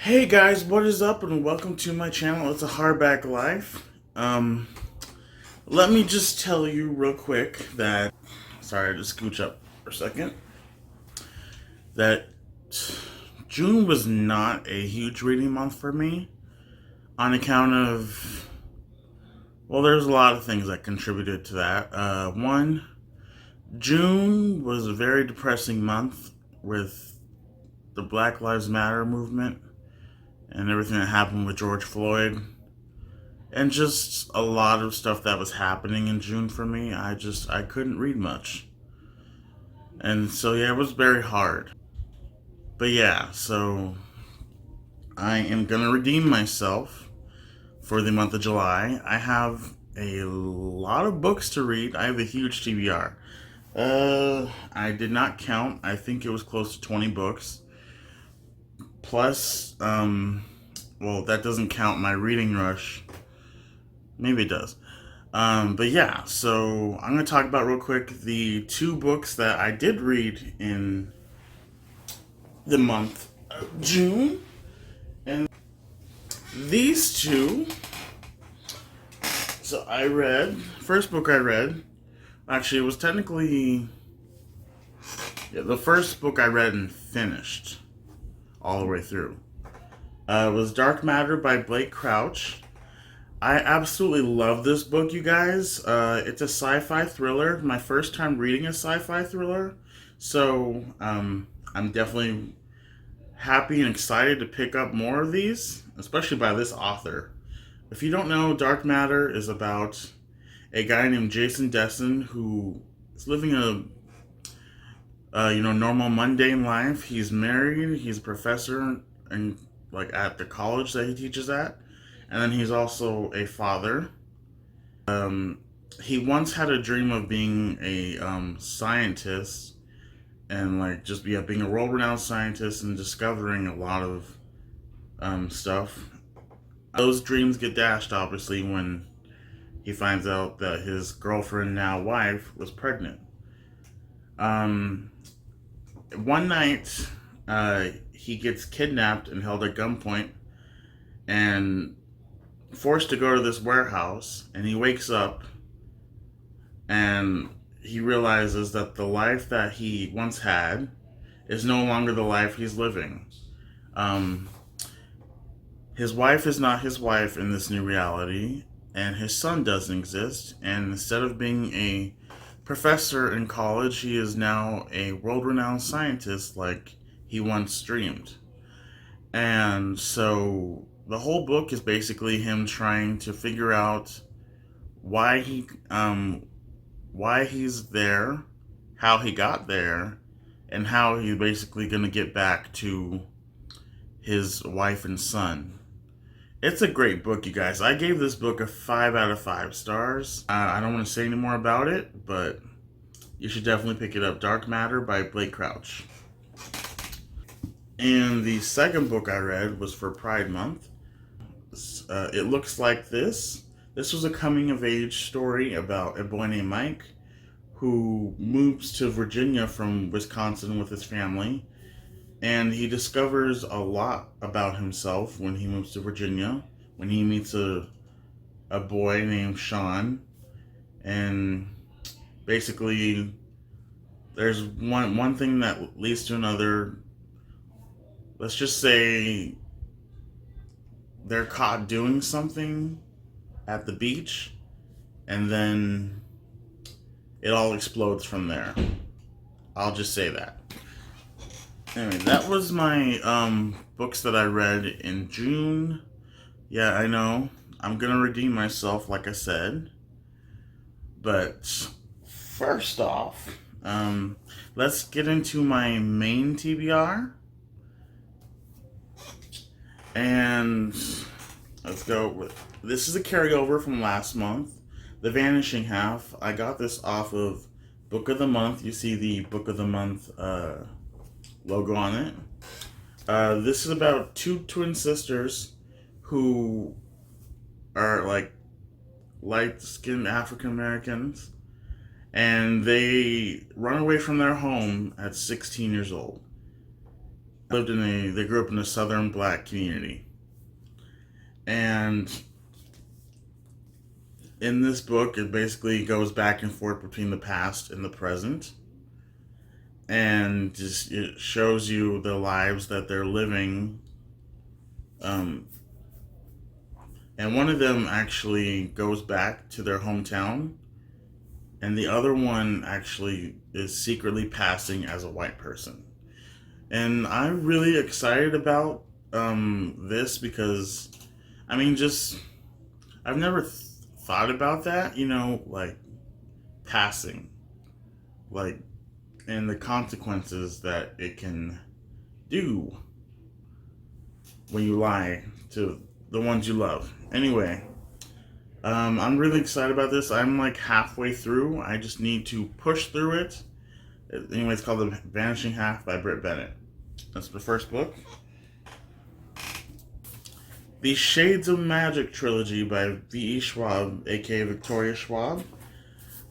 Hey guys, what is up and welcome to my channel. It's a Hardback Life. Let me just tell you real quick that, sorry, I just scooch up for a second, that June was not a huge reading month for me on account of, well, there's a lot of things that contributed to that. One, June was a very depressing month with the Black Lives Matter movement and everything that happened with George Floyd, and just a lot of stuff that was happening in June for me. I couldn't read much. And so yeah, it was very hard. But yeah, so I am gonna redeem myself for the month of July. I have a lot of books to read. I have a huge TBR. I did not count. I think it was close to 20 books. Plus, well, that doesn't count my reading rush. Maybe it does. But yeah, so I'm going to talk about real quick the two books that I did read in the month of June. And these two, so first book I read, actually it was technically, the first book I read and finished all the way through. Was Dark Matter by Blake Crouch. I absolutely love this book, you guys. It's a sci-fi thriller. My first time reading a sci-fi thriller. So, I'm definitely happy and excited to pick up more of these, especially by this author. If you don't know, Dark Matter is about a guy named Jason Desson who is living a normal mundane life. He's married, he's a professor and at the college that he teaches at. And then he's also a father. He once had a dream of being a scientist and being a world-renowned scientist and discovering a lot of stuff. Those dreams get dashed, obviously, when he finds out that his girlfriend, now wife, was pregnant. One night, he gets kidnapped and held at gunpoint and forced to go to this warehouse, and he wakes up and he realizes that the life that he once had is no longer the life he's living. His wife is not his wife in this new reality, and his son doesn't exist, and instead of being a professor in college, he is now a world-renowned scientist like he once dreamed. And so the whole book is basically him trying to figure out why he's there, how he got there, and how he's basically going to get back to his wife and son. It's a great book, you guys. I gave this book a 5 out of 5 stars. I don't want to say any more about it, but you should definitely pick it up. Dark Matter by Blake Crouch. And the second book I read was for Pride Month. It looks like this. This was a coming-of-age story about a boy named Mike who moves to Virginia from Wisconsin with his family. And he discovers a lot about himself when he moves to Virginia, when he meets a boy named Sean. And basically, there's one thing that leads to another. Let's just say they're caught doing something at the beach, and then it all explodes from there. I'll just say that. Anyway, that was my books that I read in June. Yeah, I know. I'm gonna redeem myself, like I said. But first off, let's get into my main TBR. And let's go with, this is a carryover from last month, The Vanishing Half. I got this off of Book of the Month. You see the Book of the Month logo on it. This is about two twin sisters who are light-skinned African Americans, and they run away from their home at 16 years old. They grew up in a southern black community. And in this book, it basically goes back and forth between the past and the present. And just it shows you the lives that they're living. And one of them actually goes back to their hometown, and the other one actually is secretly passing as a white person. And I'm really excited about this because, I mean, just I've never thought about that, like passing, like, and the consequences that it can do when you lie to the ones you love. Anyway, I'm really excited about this. I'm like halfway through. I just need to push through it. Anyway, it's called The Vanishing Half by Britt Bennett. That's the first book. The Shades of Magic trilogy by V.E. Schwab, aka Victoria Schwab.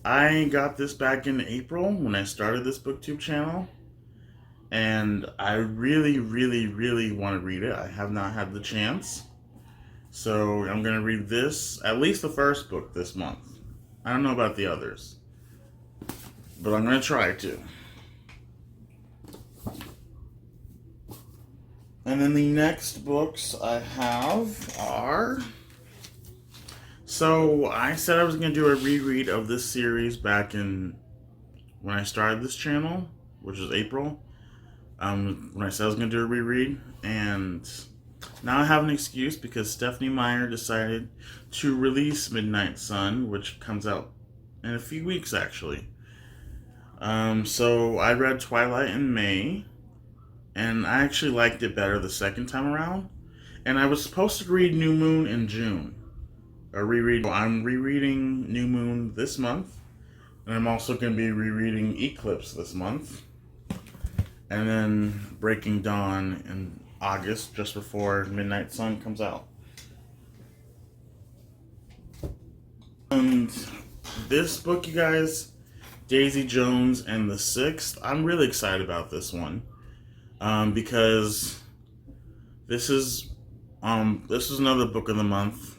I got this back in April when I started this booktube channel, and I really, really, really want to read it. I have not had the chance, so I'm going to read this, at least the first book this month. I don't know about the others, but I'm going to try to. And then the next books I have are... So I said I was going to do a reread of this series back in when I started this channel, which was April. When I said I was going to do a reread, and now I have an excuse because Stephanie Meyer decided to release Midnight Sun, which comes out in a few weeks actually. So I read Twilight in May, and I actually liked it better the second time around. And I was supposed to read New Moon in June. I'm rereading New Moon this month, and I'm also going to be rereading Eclipse this month, and then Breaking Dawn in August, just before Midnight Sun comes out. And this book, you guys, Daisy Jones and the Sixth, I'm really excited about this one, because this is another book of the month.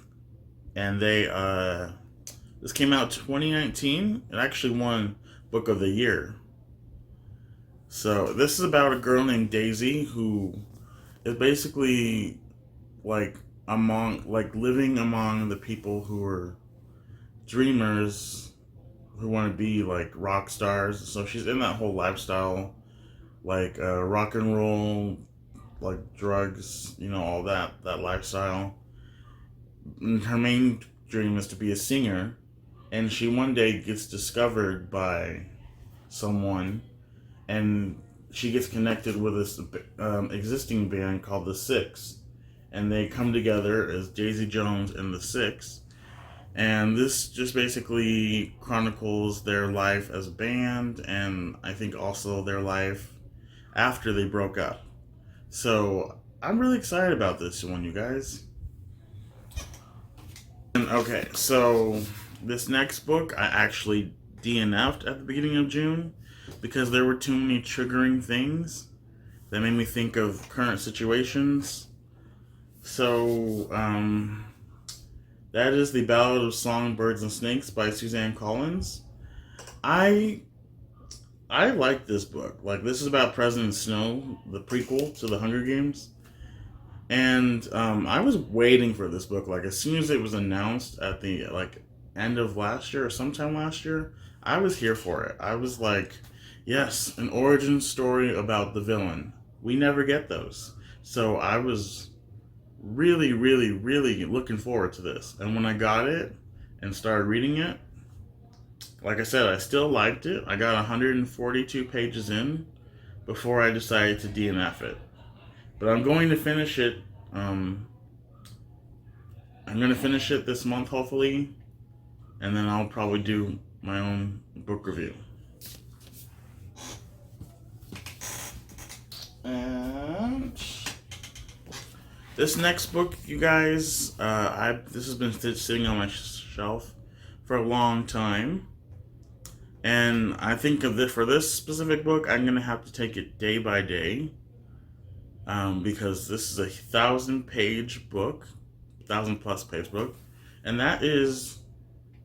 And this came out 2019. It actually won Book of the Year. So this is about a girl named Daisy who is basically living among the people who are dreamers, who want to be like rock stars. So she's in that whole lifestyle, like rock and roll, like drugs, all that lifestyle. Her main dream is to be a singer, and she one day gets discovered by someone, and she gets connected with this existing band called the Six, and they come together as Daisy Jones and the Six, and this just basically chronicles their life as a band, and I think also their life after they broke up. So I'm really excited about this one, you guys. Okay, so this next book I actually DNF'd at the beginning of June because there were too many triggering things that made me think of current situations. So, that is The Ballad of Songbirds and Snakes by Suzanne Collins. I like this book. Like, this is about President Snow, the prequel to the Hunger Games. And I was waiting for this book. Like, as soon as it was announced at the end of last year or sometime last year, I was here for it. I was like, yes, an origin story about the villain. We never get those. So I was really, really, really looking forward to this. And when I got it and started reading it, like I said, I still liked it. I got 142 pages in before I decided to DNF it. But I'm going to finish it. I'm going to finish it this month, hopefully. And then I'll probably do my own book review. And this next book, you guys, this has been sitting on my shelf for a long time. And I think for this specific book, I'm going to have to take it day by day. because this is a 1,000-page book, 1,000+ page book, and that is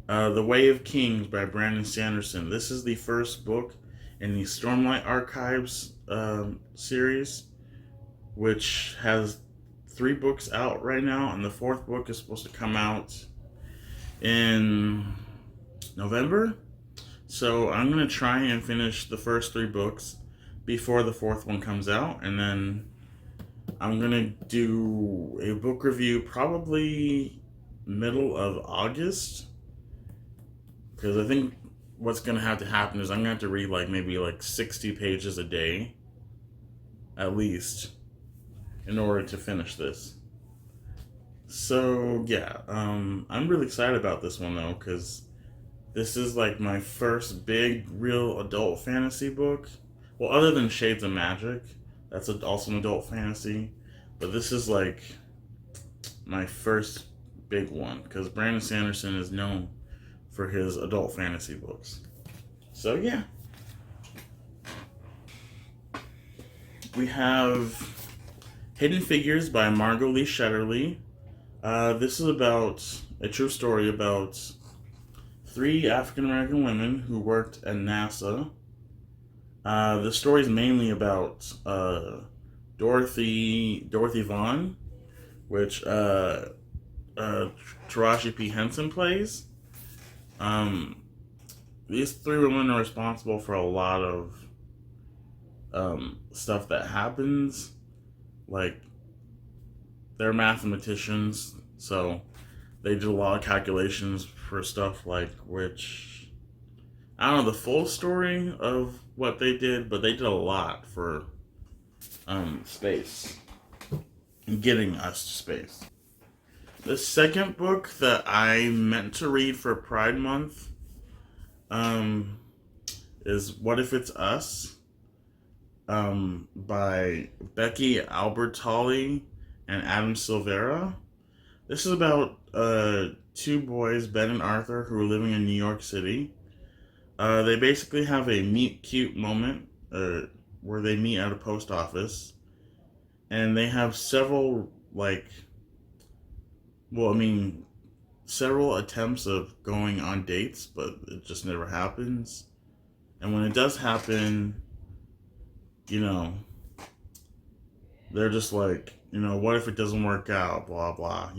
The Way of Kings by Brandon Sanderson. This is the first book in the Stormlight Archives series, which has 3 books out right now, and the 4th book is supposed to come out in November. So I'm going to try and finish the first 3 books before the 4th one comes out, and then I'm going to do a book review probably middle of August, because I think what's going to have to happen is I'm going to have to read maybe 60 pages a day at least in order to finish this. So yeah, I'm really excited about this one though, because this is my first big real adult fantasy book. Well, other than Shades of Magic, that's also an adult fantasy, but this is my first big one, because Brandon Sanderson is known for his adult fantasy books. So yeah. We have Hidden Figures by Margot Lee Shetterly. This is about a true story about 3 African American women who worked at NASA. The story is mainly about Dorothy Vaughn, which Taraji P. Henson plays. These 3 women are responsible for a lot of stuff that happens. They're mathematicians, so they did a lot of calculations for stuff which I don't know the full story of what they did, but they did a lot for space and getting us to space. The second book that I meant to read for Pride Month is What If It's Us by Becky Albertalli and Adam Silvera. This is about 2 boys, Ben and Arthur, who are living in New York City. They basically have a meet cute moment where they meet at a post office, and they have several several attempts of going on dates, but it just never happens. And when it does happen, they're just what if it doesn't work out, blah blah.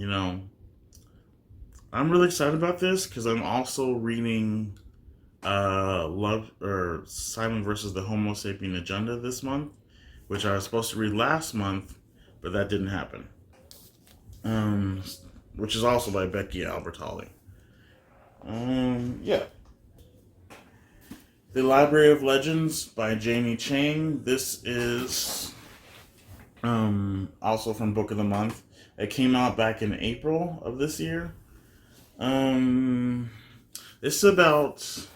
I'm really excited about this because I'm also reading Simon versus the Homo Sapien Agenda this month, which I was supposed to read last month, but that didn't happen. Which is also by Becky Albertalli. Yeah. The Library of Legends by Jamie Chang. This is also from Book of the Month. It came out back in April of this year. This is about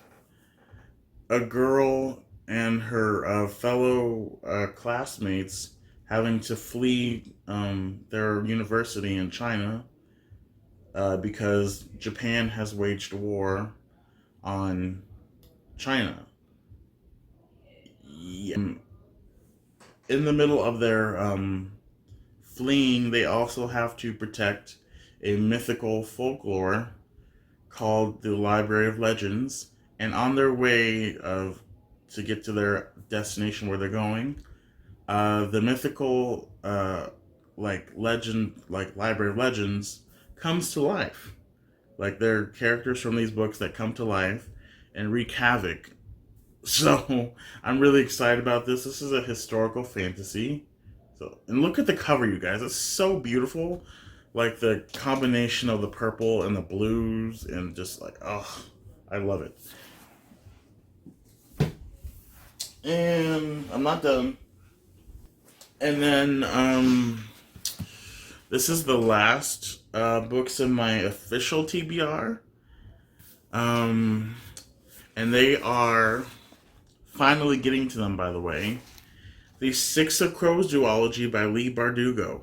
a girl and her fellow classmates having to flee their university in China because Japan has waged war on China. Yeah. In the middle of their fleeing, they also have to protect a mythical folklore called the Library of Legends. And on their way to get to their destination where they're going, the mythical legend, Library of Legends, comes to life. They're characters from these books that come to life and wreak havoc. So I'm really excited about this. This is a historical fantasy. And look at the cover, you guys. It's so beautiful. The combination of the purple and the blues, and just I love it. And I'm not done. And then this is the last books in my official TBR. And they are finally getting to them, by the way. The Six of Crows duology by Leigh Bardugo.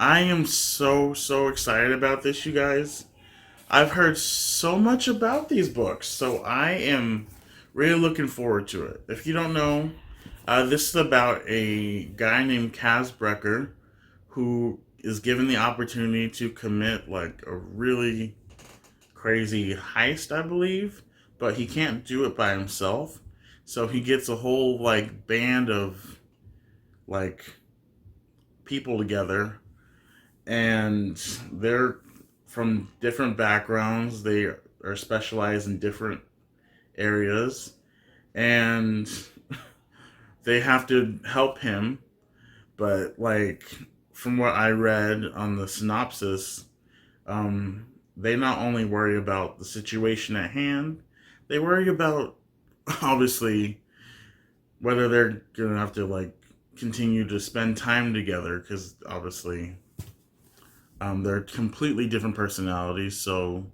I am so excited about this, you guys. I've heard so much about these books, so I am really looking forward to it. If you don't know, This is about a guy named Kaz Brecker who is given the opportunity to commit like a really crazy heist, I believe, but he can't do it by himself. So he gets a whole like band of like people together, and they're from different backgrounds. They are specialized in different areas, and they have to help him. But like from what I read on the synopsis, they not only worry about the situation at hand, they worry about obviously whether they're gonna have to like continue to spend time together, because obviously they're completely different personalities. So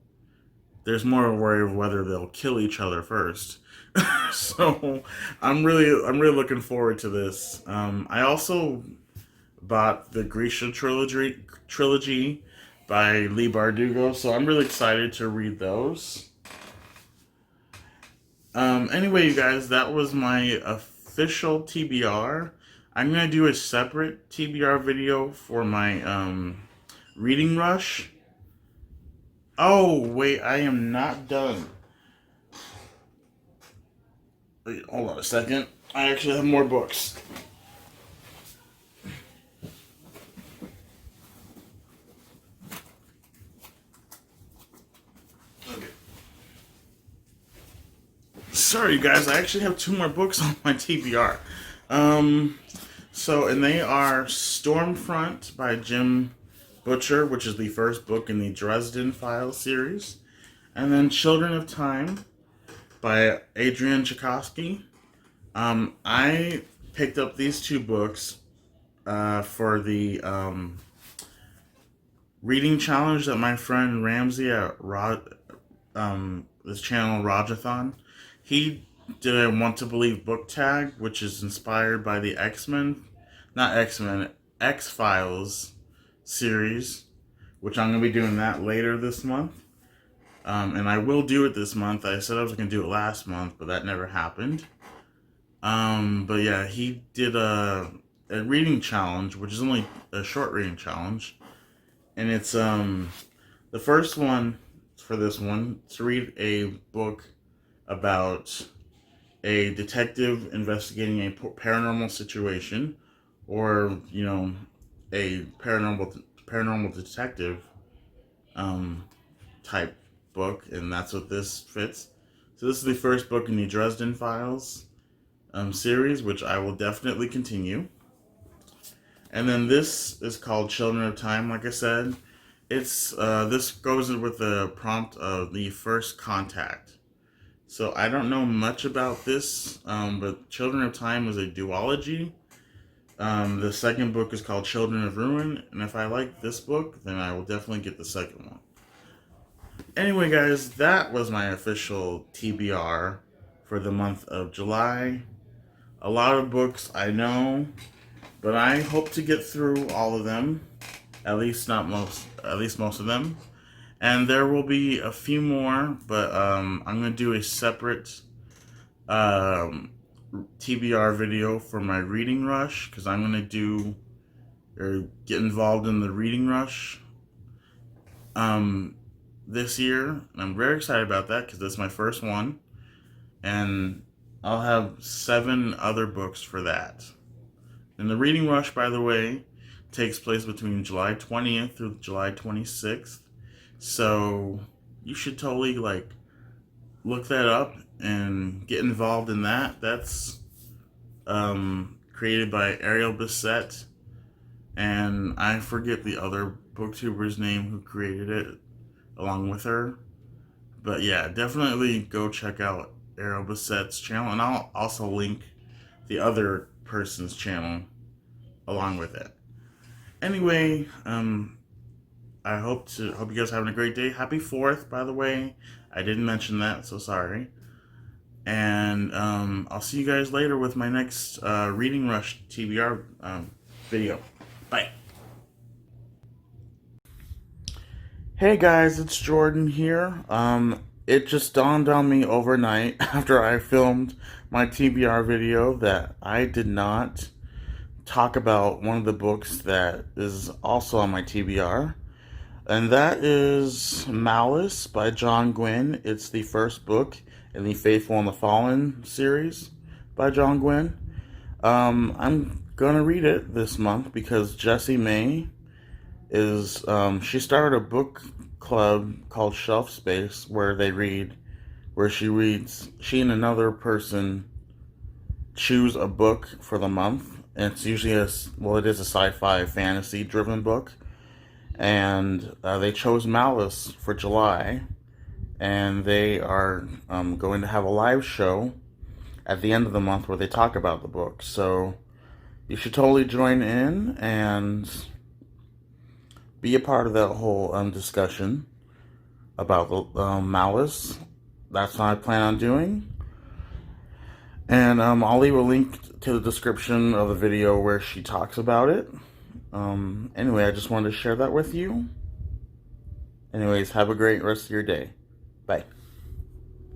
there's more of a worry of whether they'll kill each other first. So I'm really looking forward to this. I also bought the Grisha trilogy by Lee Bardugo, so I'm really excited to read those. Anyway, you guys, that was my official TBR. I'm gonna do a separate TBR video for my reading rush. Oh wait, I am not done. Wait, hold on a second. I actually have more books. Okay. Sorry, you guys. I actually have two more books on my TBR. And they are Stormfront by Jim Butcher, which is the first book in the Dresden Files series, and then Children of Time by Adrian Tchaikovsky. I picked up these two books for the reading challenge that my friend Ramsey at this channel Rajathon, he did a Want to Believe book tag, which is inspired by the X-Files series, which I'm going to be doing that later this month. And I will do it this month. I said I was going to do it last month, but that never happened. But yeah, he did a reading challenge, which is only a short reading challenge. And it's the first one for this one to read a book about a detective investigating a paranormal situation, or a paranormal detective type book, and that's what this fits. So this is the first book in the Dresden Files series, which I will definitely continue. And then this is called Children of Time. Like I said, it's this goes with the prompt of the first contact. So I don't know much about this, but Children of Time is a duology. The second book is called Children of Ruin, and if I like this book, then I will definitely get the second one. Anyway, guys, that was my official TBR for the month of July. A lot of books, I know, but I hope to get through all of them, at least most of them. And there will be a few more, but I'm going to do a separate TBR video for my reading rush, because I'm going to get involved in the reading rush this year. And I'm very excited about that, because that's my first one. And I'll have 7 other books for that. And the reading rush, by the way, takes place between July 20th through July 26th. So you should totally look that up and get involved in that. That's created by Ariel Bissett, and I forget the other booktuber's name who created it along with her. But yeah, definitely go check out Ariel Bissett's channel, and I'll also link the other person's channel along with it. Anyway, I hope you guys are having a great day. Happy 4th, by the way. I didn't mention that, so sorry. And I'll see you guys later with my next Reading Rush TBR video. Bye. Hey guys, it's Jordan here. it just dawned on me overnight after I filmed my TBR video that I did not talk about one of the books that is also on my TBR. And that is Malice by John Gwynne. It's the first book in the Faithful and the Fallen series by John Gwynne. I'm gonna read it this month because Jessie Mae is, she started a book club called Shelf Space where she and another person choose a book for the month. And it's usually it is a sci-fi fantasy driven book. And they chose Malice for July, and they are going to have a live show at the end of the month where they talk about the book. So you should totally join in and be a part of that whole discussion about the Malice. That's what I plan on doing. And I'll leave a link to the description of the video where she talks about it. Anyway, I just wanted to share that with you. Anyways, have a great rest of your day. Bye.